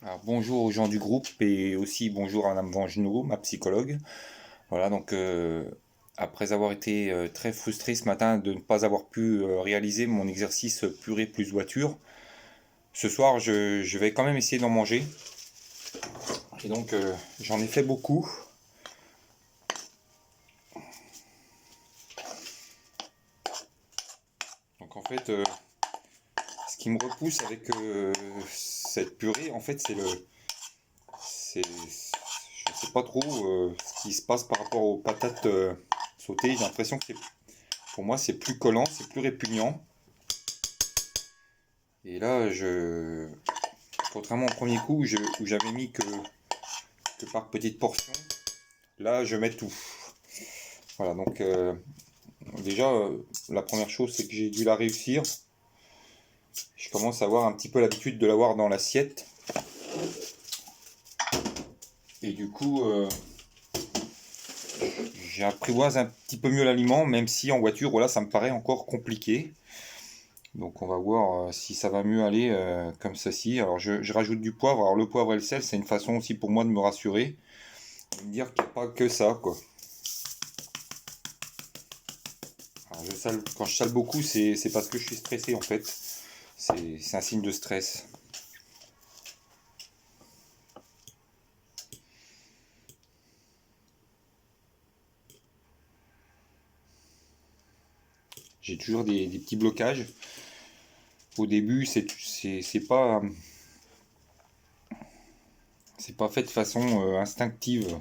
Alors, bonjour aux gens du groupe et aussi bonjour à Madame Vangenot, ma psychologue. Voilà, donc après avoir été très frustré ce matin de ne pas avoir pu réaliser mon exercice purée plus voiture, ce soir je vais quand même essayer d'en manger. Et donc j'en ai fait beaucoup. Donc en fait, ce qui me repousse avec cette purée, en fait, je sais pas trop ce qui se passe par rapport aux patates sautées. J'ai l'impression que pour moi c'est plus collant, c'est plus répugnant. Et là, contrairement au premier coup où j'avais mis que par petites portions, là je mets tout. Voilà, donc déjà, la première chose c'est que j'ai dû la réussir. Je commence à avoir un petit peu l'habitude de l'avoir dans l'assiette. Et du coup, j'apprivoise un petit peu mieux l'aliment, même si en voiture, voilà, ça me paraît encore compliqué. Donc on va voir si ça va mieux aller comme ceci. Alors je rajoute du poivre. Alors le poivre et le sel, c'est une façon aussi pour moi de me rassurer. De me dire qu'il n'y a pas que ça, quoi. Alors, quand je sale beaucoup, c'est parce que je suis stressé en fait. C'est un signe de stress. J'ai toujours des petits blocages. Au début, c'est pas fait de façon instinctive.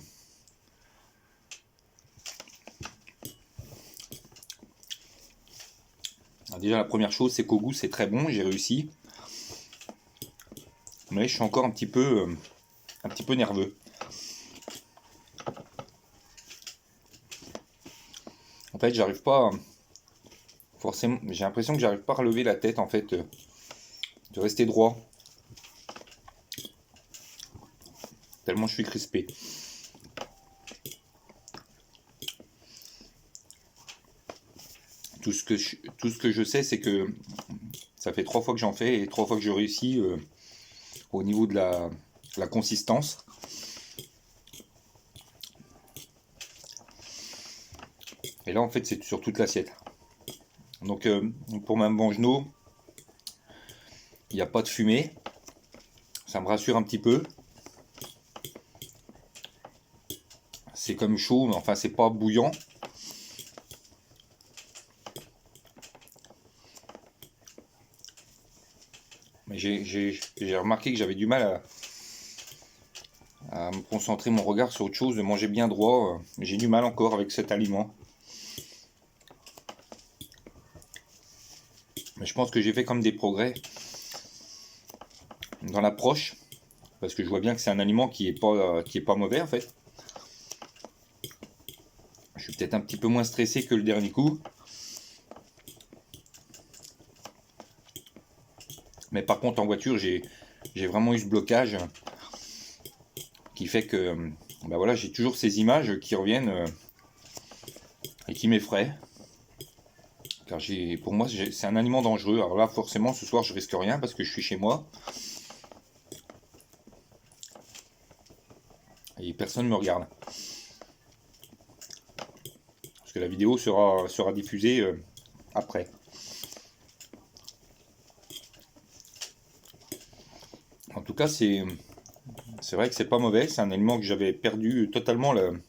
Alors, déjà, la première chose, c'est qu'au goût, c'est très bon. J'ai réussi. Mais je suis encore un petit peu nerveux. En fait, j'arrive pas. Forcément, j'ai l'impression que j'arrive pas à relever la tête en fait, de rester droit. Tellement je suis crispé. Tout ce que je sais, c'est que ça fait 3 fois que j'en fais et 3 fois que je réussis au niveau de la consistance. Et là, en fait, c'est sur toute l'assiette. Donc, pour ma Bangenot, il n'y a pas de fumée. Ça me rassure un petit peu. C'est comme chaud, mais enfin, c'est pas bouillant. Mais j'ai remarqué que j'avais du mal à me concentrer mon regard sur autre chose, de manger bien droit. J'ai du mal encore avec cet aliment. Mais je pense que j'ai fait comme des progrès dans l'approche, parce que je vois bien que c'est un aliment qui est pas mauvais en fait. Je suis peut-être un petit peu moins stressé que le dernier coup. Mais par contre en voiture j'ai vraiment eu ce blocage qui fait que bah voilà, j'ai toujours ces images qui reviennent et qui m'effraient. Car pour moi c'est un aliment dangereux. Alors là forcément ce soir je risque rien parce que je suis chez moi et personne ne me regarde. Parce que la vidéo sera diffusée après. En tout cas c'est vrai que c'est pas mauvais. C'est un aliment que j'avais perdu totalement le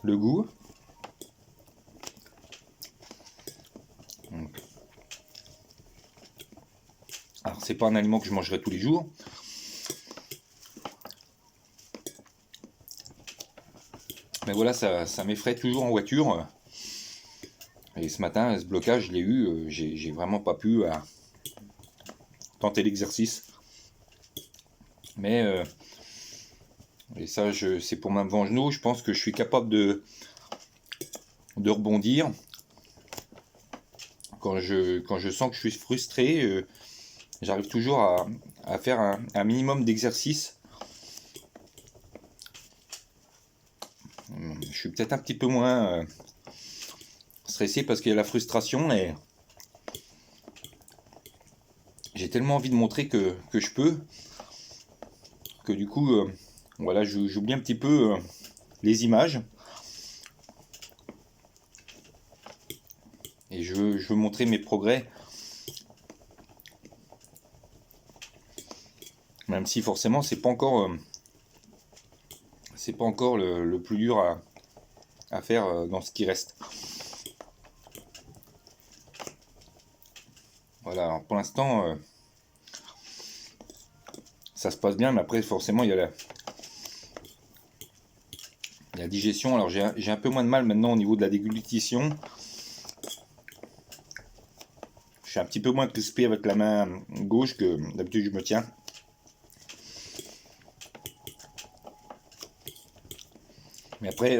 goût. Alors c'est pas un aliment que je mangerai tous les jours. Mais voilà, ça m'effraie toujours en voiture. Et ce matin, ce blocage, je l'ai eu. J'ai vraiment pas pu tenter l'exercice. Mais, et ça, c'est pour ma Vangenot, je pense que je suis capable de rebondir. Quand je sens que je suis frustré, j'arrive toujours à faire un minimum d'exercice. Je suis peut-être un petit peu moins stressé parce qu'il y a la frustration et j'ai tellement envie de montrer que je peux. que du coup, voilà, j'oublie un petit peu les images. Et je veux montrer mes progrès. Même si forcément, c'est pas encore le plus dur à faire dans ce qui reste. Voilà, alors pour l'instant, ça se passe bien, mais après, forcément, il y a la digestion. Alors, j'ai un peu moins de mal maintenant au niveau de la déglutition. Je suis un petit peu moins crispé avec la main gauche que d'habitude je me tiens. Mais après,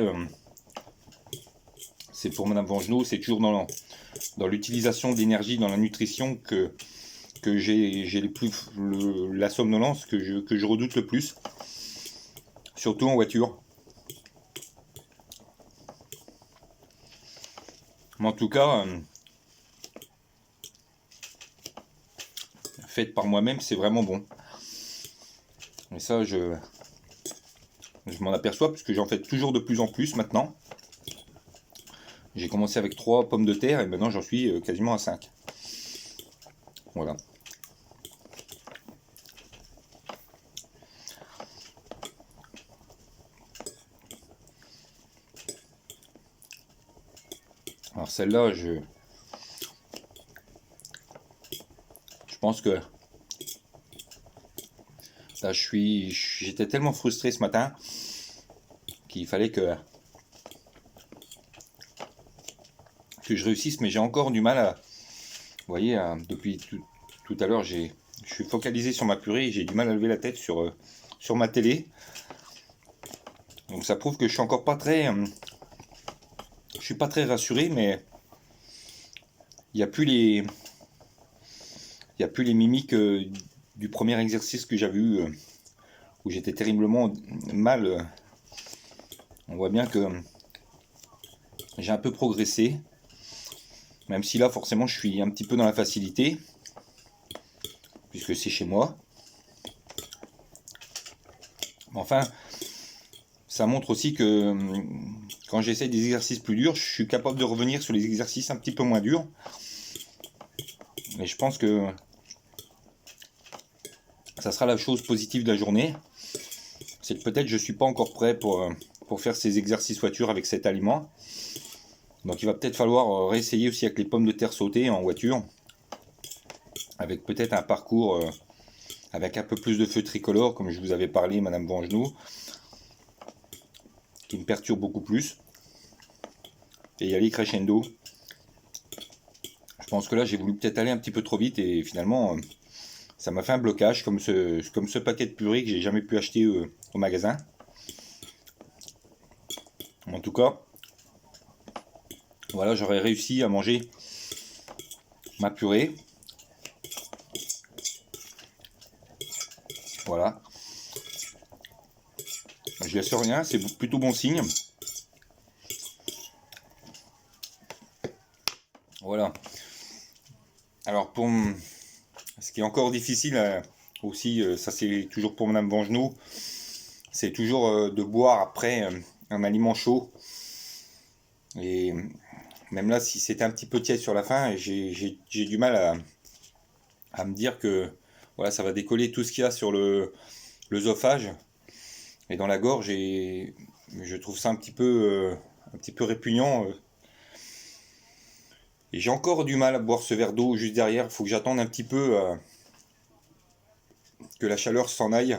c'est pour Madame Vangenot, c'est toujours dans l'utilisation d'énergie, dans la nutrition que j'ai la somnolence que je redoute le plus. Surtout en voiture. Mais en tout cas, faite par moi-même, c'est vraiment bon. Et ça, je m'en aperçois parce que j'en fais toujours de plus en plus maintenant. J'ai commencé avec 3 pommes de terre et maintenant j'en suis quasiment à 5. Voilà. Alors celle-là, je pense que là, j'étais tellement frustré ce matin qu'il fallait que je réussisse, mais j'ai encore du mal à, vous voyez, depuis tout à l'heure, je suis focalisé sur ma purée et j'ai du mal à lever la tête sur ma télé. Donc ça prouve que je suis encore pas très, je suis pas très rassuré, mais il n'y a plus les mimiques du premier exercice que j'avais eu, où j'étais terriblement mal. On voit bien que j'ai un peu progressé, même si là forcément je suis un petit peu dans la facilité, puisque c'est chez moi. Enfin, ça montre aussi que quand j'essaie des exercices plus durs, je suis capable de revenir sur les exercices un petit peu moins durs. Et je pense que ça sera la chose positive de la journée. C'est que peut-être je ne suis pas encore prêt pour faire ces exercices voiture avec cet aliment. Donc il va peut-être falloir réessayer aussi avec les pommes de terre sautées en voiture. Avec peut-être un parcours avec un peu plus de feu tricolore, comme je vous avais parlé, Madame Vangenot, qui me perturbe beaucoup plus. Et y aller crescendo. Je pense que là j'ai voulu peut-être aller un petit peu trop vite et finalement ça m'a fait un blocage comme ce paquet de purée que j'ai jamais pu acheter au magasin. En tout cas, voilà, j'aurais réussi à manger ma purée. Voilà. Je laisse rien, c'est plutôt bon signe. Voilà. Alors pour ce qui est encore difficile aussi, ça c'est toujours pour Madame Vangenot, c'est toujours de boire après un aliment chaud. Et même là, si c'était un petit peu tiède sur la fin, j'ai du mal à me dire que voilà, ça va décoller tout ce qu'il y a sur l'œsophage et dans la gorge. Et je trouve ça un petit peu répugnant. Et j'ai encore du mal à boire ce verre d'eau juste derrière. Il faut que j'attende un petit peu que la chaleur s'en aille.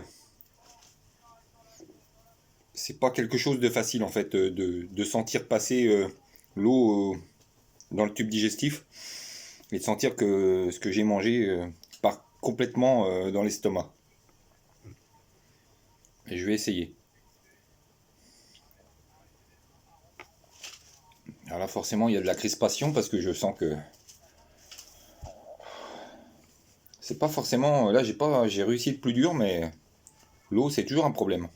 C'est pas quelque chose de facile en fait de sentir passer l'eau dans le tube digestif et de sentir que ce que j'ai mangé part complètement dans l'estomac. Et je vais essayer. Alors là forcément il y a de la crispation parce que je sens que c'est pas forcément, là j'ai réussi le plus dur, mais l'eau c'est toujours un problème.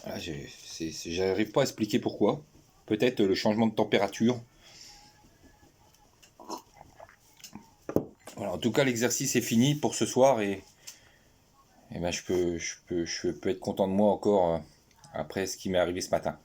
Là, j'arrive pas à expliquer pourquoi. Peut-être le changement de température. Voilà, En tout cas, l'exercice est fini pour ce soir et ben, je peux être content de moi encore après ce qui m'est arrivé ce matin.